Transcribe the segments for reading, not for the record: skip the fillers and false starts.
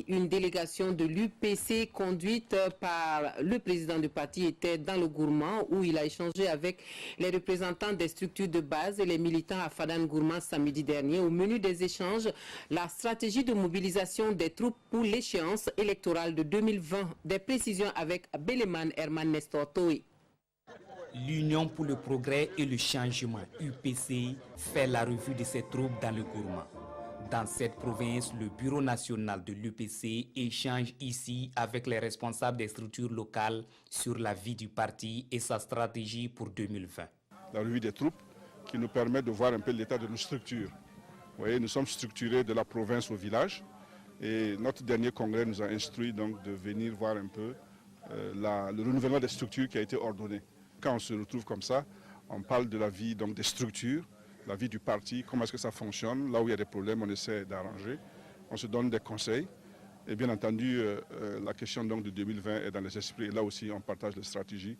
Une délégation de l'UPC conduite par le président du parti était dans le Gourmand où il a échangé avec les représentants des structures de base et les militants à Fadane Gourmand samedi dernier. Au menu des échanges, la stratégie de mobilisation des troupes pour l'échéance électorale de 2020. Des précisions avec Beleman Herman Nestor Toé. L'Union pour le progrès et le changement, UPC, fait la revue de ses troupes dans le Gourmand. Dans cette province, le bureau national de l'UPC échange ici avec les responsables des structures locales sur la vie du parti et sa stratégie pour 2020. La revue des troupes qui nous permet de voir un peu l'état de nos structures. Vous voyez, nous sommes structurés de la province au village et notre dernier congrès nous a instruit donc de venir voir un peu le renouvellement des structures qui a été ordonné. Quand on se retrouve comme ça, on parle de la vie donc, des structures, la vie du parti, comment est-ce que ça fonctionne. Là où il y a des problèmes, on essaie d'arranger. On se donne des conseils. Et bien entendu, la question donc, de 2020 est dans les esprits. Et là aussi, on partage les stratégies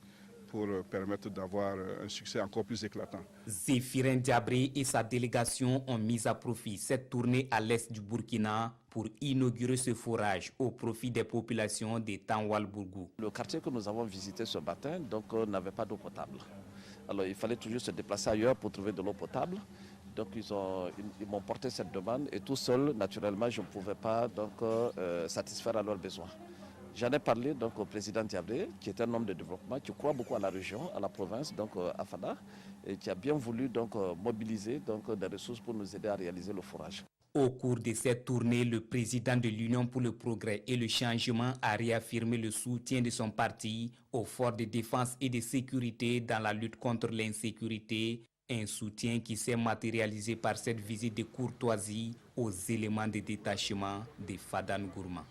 pour permettre d'avoir un succès encore plus éclatant. Zéphirin Diabré et sa délégation ont mis à profit cette tournée à l'est du Burkina pour inaugurer ce forage au profit des populations de Tanwal-Bourgou. Le quartier que nous avons visité ce matin n'avait pas d'eau potable. Alors il fallait toujours se déplacer ailleurs pour trouver de l'eau potable. Donc ils m'ont porté cette demande et tout seul, naturellement, je ne pouvais pas satisfaire à leurs besoins. J'en ai parlé donc, au président Diabré, qui est un homme de développement, qui croit beaucoup à la région, à la province, donc à Fada, et qui a bien voulu mobiliser des ressources pour nous aider à réaliser le forage. Au cours de cette tournée, le président de l'Union pour le progrès et le changement a réaffirmé le soutien de son parti aux forces de défense et de sécurité dans la lutte contre l'insécurité, un soutien qui s'est matérialisé par cette visite de courtoisie aux éléments de détachement de Fadane Gourmand.